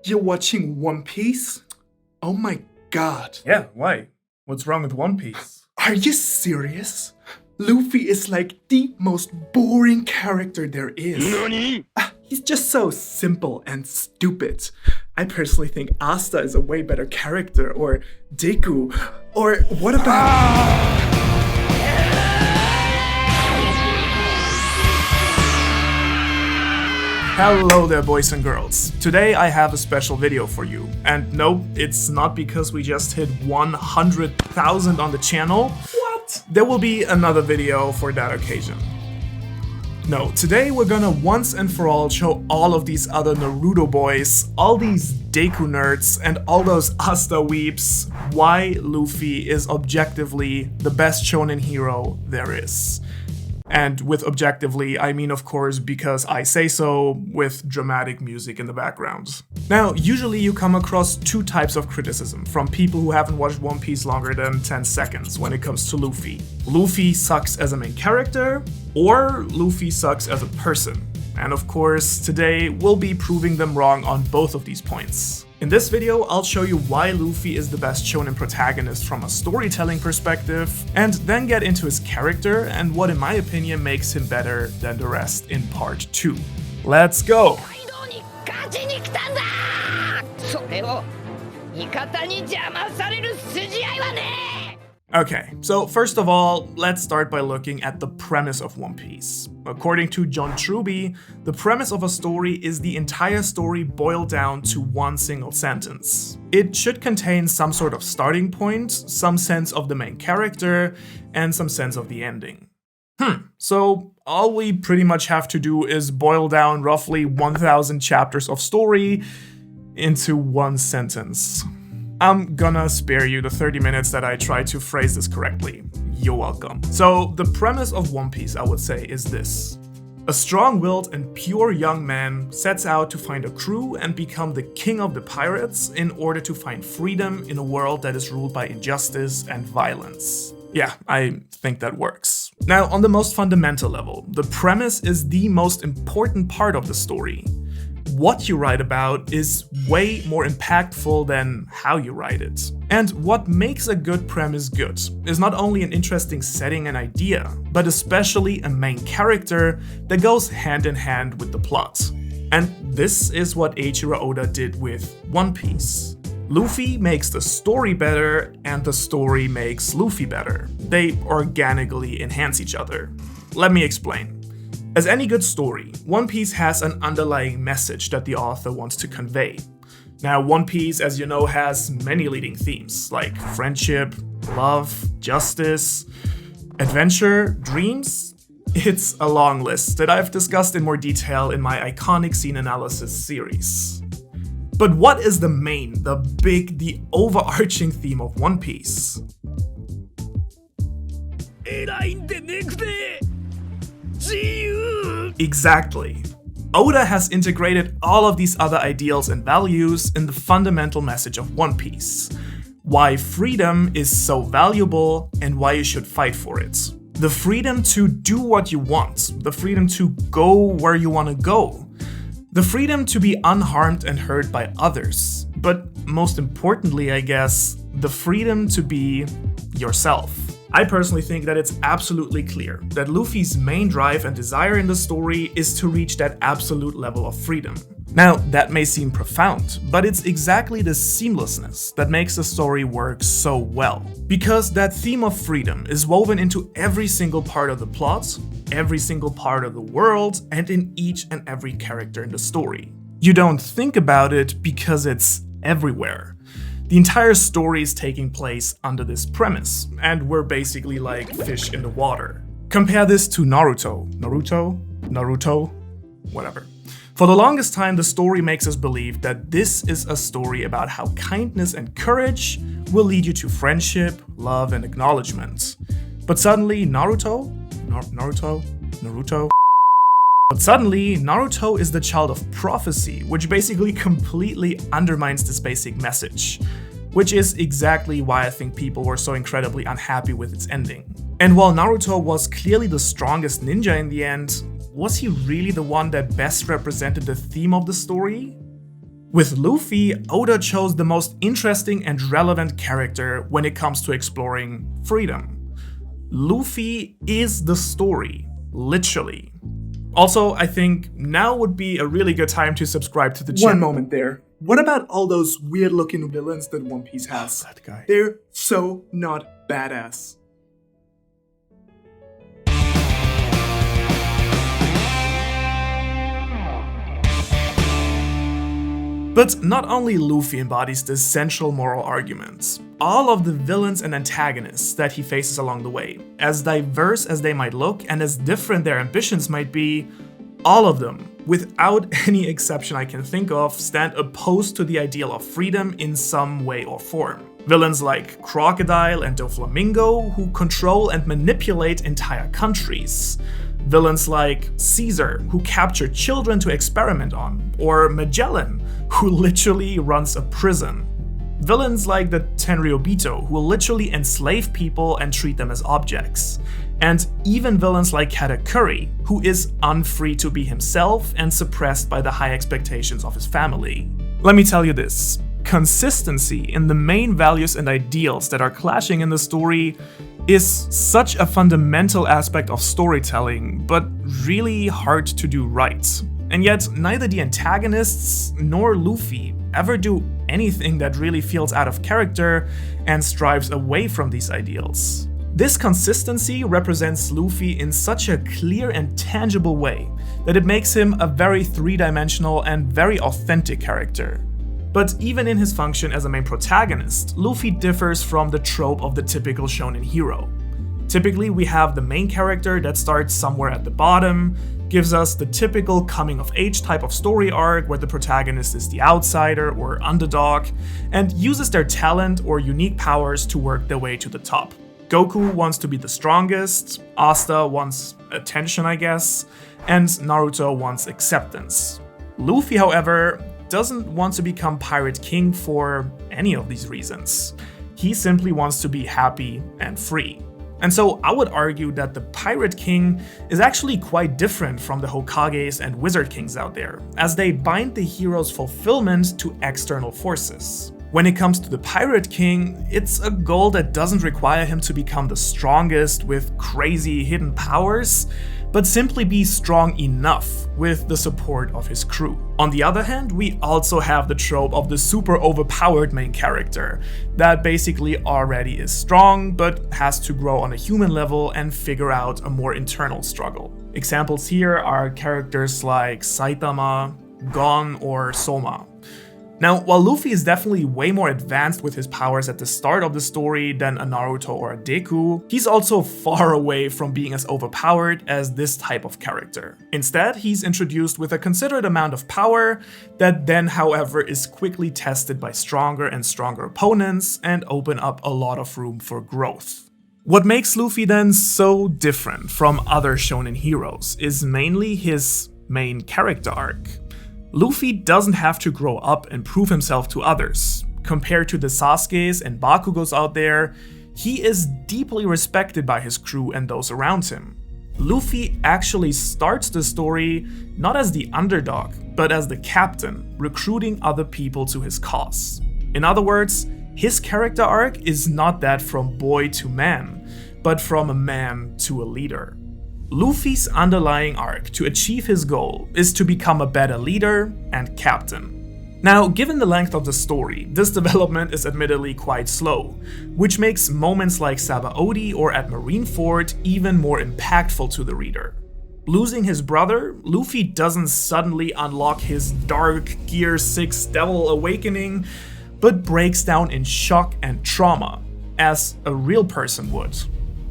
You're watching One Piece? Oh my god. Yeah, why? What's wrong with One Piece? Are you serious? Luffy is like the most boring character there is. NANI?! He's just so simple and stupid. I personally think Asta is a way better character, or Deku, or what about... Hello there, boys and girls. Today I have a special video for you. And no, it's not because we just hit 100,000 on the channel. What? There will be another video for that occasion. No, today we're gonna once and for all show all of these other Naruto boys, all these Deku nerds, and all those Asta weeps why Luffy is objectively the best shonen hero there is. And with objectively, I mean of course because I say so, with dramatic music in the background. Now, usually you come across two types of criticism from people who haven't watched One Piece longer than 10 seconds when it comes to Luffy. Luffy sucks as a main character, or Luffy sucks as a person. And of course, today we'll be proving them wrong on both of these points. In this video, I'll show you why Luffy is the best shonen protagonist from a storytelling perspective, and then get into his character and what in my opinion makes him better than the rest in part 2. Let's go! Okay, so first of all, let's start by looking at the premise of One Piece. According to John Truby, the premise of a story is the entire story boiled down to one single sentence. It should contain some sort of starting point, some sense of the main character, and some sense of the ending. So all we pretty much have to do is boil down roughly 1,000 chapters of story into one sentence. I'm gonna spare you the 30 minutes that I try to phrase this correctly. You're welcome. So the premise of One Piece, I would say, is this. A strong-willed and pure young man sets out to find a crew and become the king of the pirates in order to find freedom in a world that is ruled by injustice and violence. Yeah, I think that works. Now, on the most fundamental level, the premise is the most important part of the story. What you write about is way more impactful than how you write it. And what makes a good premise good is not only an interesting setting and idea, but especially a main character that goes hand in hand with the plot. And this is what Eiichiro Oda did with One Piece. Luffy makes the story better, and the story makes Luffy better. They organically enhance each other. Let me explain. As any good story, One Piece has an underlying message that the author wants to convey. Now, One Piece, as you know, has many leading themes, like friendship, love, justice, adventure, dreams. It's a long list that I've discussed in more detail in my iconic scene analysis series. But what is the main, the big, the overarching theme of One Piece? Exactly. Oda has integrated all of these other ideals and values in the fundamental message of One Piece. Why freedom is so valuable and why you should fight for it. The freedom to do what you want, the freedom to go where you want to go, the freedom to be unharmed and heard by others, but most importantly, I guess, the freedom to be yourself. I personally think that it's absolutely clear that Luffy's main drive and desire in the story is to reach that absolute level of freedom. Now, that may seem profound, but it's exactly the seamlessness that makes the story work so well. Because that theme of freedom is woven into every single part of the plot, every single part of the world, and in each and every character in the story. You don't think about it because it's everywhere. The entire story is taking place under this premise, and we're basically like fish in the water. Compare this to Naruto, whatever. For the longest time, the story makes us believe that this is a story about how kindness and courage will lead you to friendship, love, and acknowledgement. But suddenly, Naruto is the child of prophecy, which basically completely undermines this basic message. Which is exactly why I think people were so incredibly unhappy with its ending. And while Naruto was clearly the strongest ninja in the end, was he really the one that best represented the theme of the story? With Luffy, Oda chose the most interesting and relevant character when it comes to exploring freedom. Luffy is the story, literally. Also, I think now would be a really good time to subscribe to the channel. One moment there. What about all those weird looking villains that One Piece has? That guy. They're so not badass. But not only Luffy embodies this central moral argument, all of the villains and antagonists that he faces along the way, as diverse as they might look and as different their ambitions might be, all of them, without any exception I can think of, stand opposed to the ideal of freedom in some way or form. Villains like Crocodile and Doflamingo, who control and manipulate entire countries. Villains like Caesar, who captured children to experiment on, or Magellan, who literally runs a prison. Villains like the Tenryubito, who literally enslave people and treat them as objects. And even villains like Katakuri, who is unfree to be himself and suppressed by the high expectations of his family. Let me tell you this. Consistency in the main values and ideals that are clashing in the story is such a fundamental aspect of storytelling, but really hard to do right. And yet, neither the antagonists nor Luffy ever do anything that really feels out of character and strives away from these ideals. This consistency represents Luffy in such a clear and tangible way that it makes him a very three-dimensional and very authentic character. But even in his function as a main protagonist, Luffy differs from the trope of the typical shonen hero. Typically, we have the main character that starts somewhere at the bottom, gives us the typical coming-of-age type of story arc where the protagonist is the outsider or underdog, and uses their talent or unique powers to work their way to the top. Goku wants to be the strongest, Asta wants attention, I guess, and Naruto wants acceptance. Luffy, however, doesn't want to become Pirate King for any of these reasons. He simply wants to be happy and free. And so I would argue that the Pirate King is actually quite different from the Hokages and Wizard Kings out there, as they bind the hero's fulfillment to external forces. When it comes to the Pirate King, it's a goal that doesn't require him to become the strongest with crazy hidden powers, but simply be strong enough with the support of his crew. On the other hand, we also have the trope of the super overpowered main character that basically already is strong, but has to grow on a human level and figure out a more internal struggle. Examples here are characters like Saitama, Gon, or Soma. Now, while Luffy is definitely way more advanced with his powers at the start of the story than a Naruto or a Deku, he's also far away from being as overpowered as this type of character. Instead, he's introduced with a considerate amount of power that then, however, is quickly tested by stronger and stronger opponents and open up a lot of room for growth. What makes Luffy then so different from other shonen heroes is mainly his main character arc. Luffy doesn't have to grow up and prove himself to others. Compared to the Sasukes and Bakugos out there, he is deeply respected by his crew and those around him. Luffy actually starts the story not as the underdog, but as the captain, recruiting other people to his cause. In other words, his character arc is not that from boy to man, but from a man to a leader. Luffy's underlying arc to achieve his goal is to become a better leader and captain. Now, given the length of the story, this development is admittedly quite slow, which makes moments like Sabaody or at Marineford even more impactful to the reader. Losing his brother, Luffy doesn't suddenly unlock his Dark Gear 6 Devil Awakening, but breaks down in shock and trauma, as a real person would.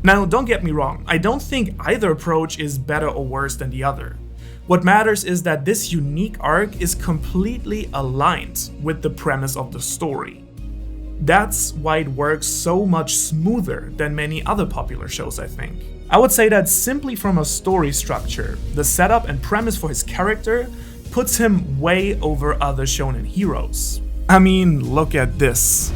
Now, don't get me wrong, I don't think either approach is better or worse than the other. What matters is that this unique arc is completely aligned with the premise of the story. That's why it works so much smoother than many other popular shows, I think. I would say that simply from a story structure, the setup and premise for his character puts him way over other shonen heroes. I mean, look at this.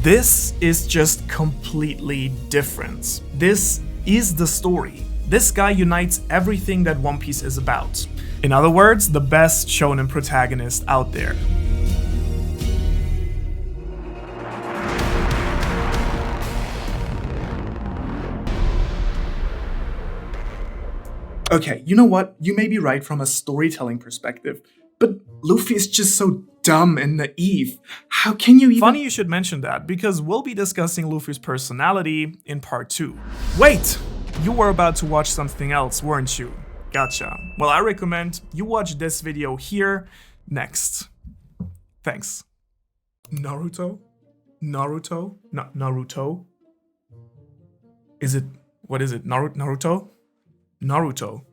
This is just completely different. This is the story. This guy unites everything that One Piece is about. In other words, the best shonen protagonist out there. Okay, you know what? You may be right from a storytelling perspective, but Luffy is just so dumb and naive. How can you even— Funny you should mention that, because we'll be discussing Luffy's personality in part 2. Wait! You were about to watch something else, weren't you? Gotcha. Well, I recommend you watch this video here next. Thanks. Naruto? Naruto? Naruto? Is it— what is it? Naruto? Naruto.